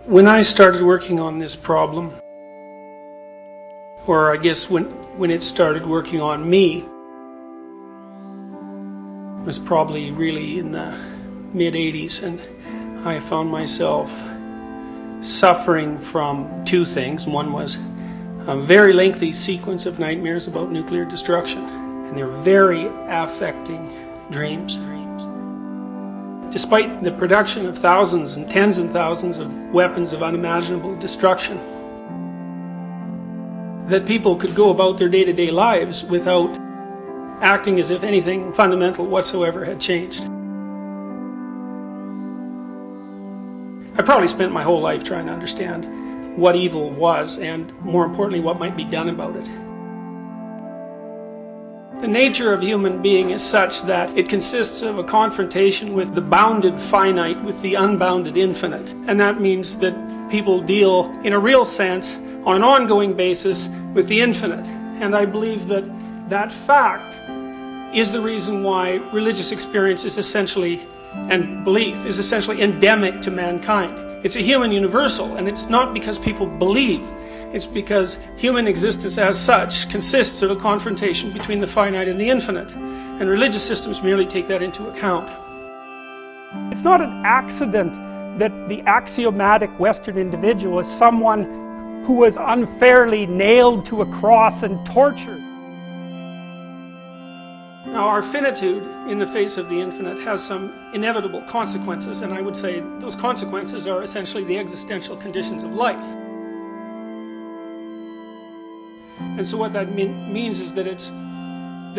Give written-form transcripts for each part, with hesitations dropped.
When I started working on this problem, or I guess when it started working on me, it was probably really in the mid-80s, and I found myself suffering from two things. One was a very lengthy sequence of nightmares about nuclear destruction, and they're very affecting dreams. Despite the production of thousands and tens and thousands of weapons of unimaginable destruction, that people could go about their day-to-day lives without acting as if anything fundamental whatsoever had changed. I probably spent my whole life trying to understand what evil was, and more importantly, what might be done about it. The nature of human being is such that it consists of a confrontation with the bounded finite with the unbounded infinite. And that means that people deal, in a real sense, on an ongoing basis, with the infinite. And I believe that that fact is the reason why religious experience is essentially, and belief is essentially endemic to mankind. It's a human universal, and it's not because people believe. It's because human existence as such consists of a confrontation between the finite and the infinite. And religious systems merely take that into account. It's not an accident that the axiomatic Western individual is someone who was unfairly nailed to a cross and tortured. Now, our finitude in the face of the infinite has some inevitable consequences, and I would say those consequences are essentially the existential conditions of life. And so what that means is that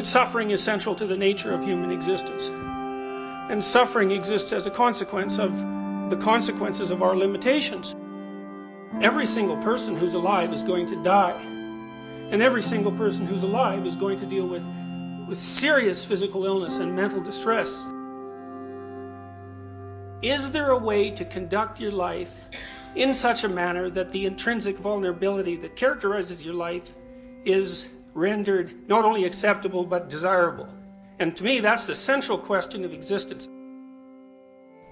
suffering is central to the nature of human existence. And suffering exists as a consequence of the consequences of our limitations. Every single person who's alive is going to die. And every single person who's alive is going to deal with serious physical illness and mental distress. Is there a way to conduct your life in such a manner that the intrinsic vulnerability that characterizes your life is rendered not only acceptable but desirable? And to me, that's the central question of existence.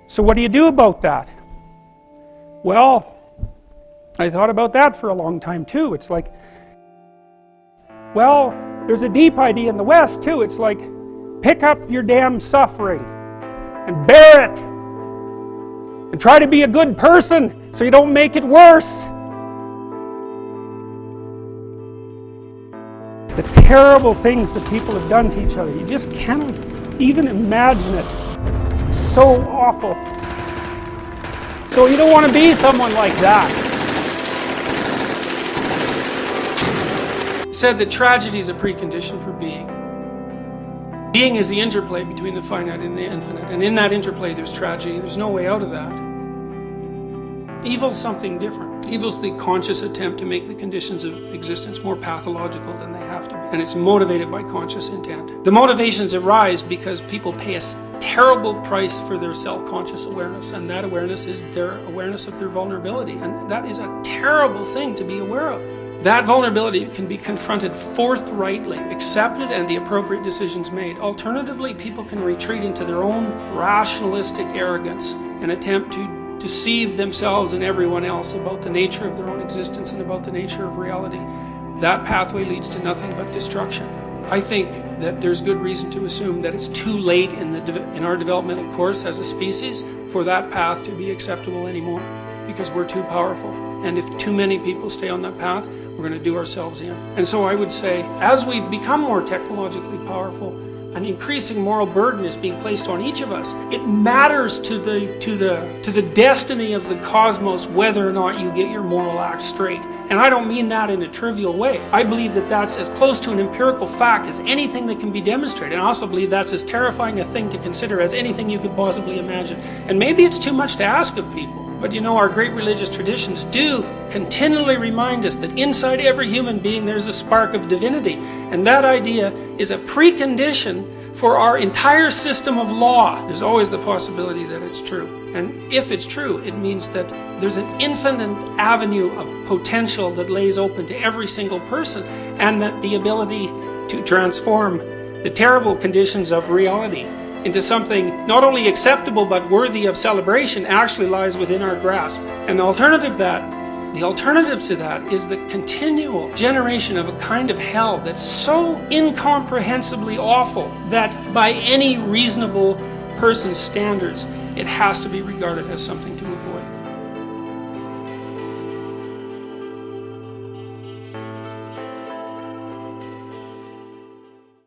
So what do you do about that? Well, I thought about that for a long time too. It's like, well, there's a deep idea in the West too. It's like, pick up your damn suffering and bear it and try to be a good person so you don't make it worse. The terrible things that people have done to each other, you just cannot even imagine it. It's so awful. So you don't want to be someone like that. Said that tragedy is a precondition for being. Being is the interplay between the finite and the infinite, and in that interplay there's tragedy. There's no way out of that. Evil's something different. Evil's the conscious attempt to make the conditions of existence more pathological than they have to be, and it's motivated by conscious intent. The motivations arise because people pay a terrible price for their self-conscious awareness, and that awareness is their awareness of their vulnerability, and that is a terrible thing to be aware of. That vulnerability can be confronted forthrightly, accepted, and the appropriate decisions made. Alternatively, people can retreat into their own rationalistic arrogance and attempt to deceive themselves and everyone else about the nature of their own existence and about the nature of reality. That pathway leads to nothing but destruction. I think that there's good reason to assume that it's too late in our developmental course as a species for that path to be acceptable anymore, because we're too powerful. And if too many people stay on that path, we're going to do ourselves in. And so I would say, as we've become more technologically powerful, an increasing moral burden is being placed on each of us. It matters to the destiny of the cosmos whether or not you get your moral act straight. And I don't mean that in a trivial way. I believe that that's as close to an empirical fact as anything that can be demonstrated. And I also believe that's as terrifying a thing to consider as anything you could possibly imagine. And maybe it's too much to ask of people. But you know, our great religious traditions do continually remind us that inside every human being there's a spark of divinity. And that idea is a precondition for our entire system of law. There's always the possibility that it's true. And if it's true, it means that there's an infinite avenue of potential that lays open to every single person, and that the ability to transform the terrible conditions of reality into something not only acceptable but worthy of celebration actually lies within our grasp. And the alternative to that is the continual generation of a kind of hell that's so incomprehensibly awful that by any reasonable person's standards, it has to be regarded as something to avoid.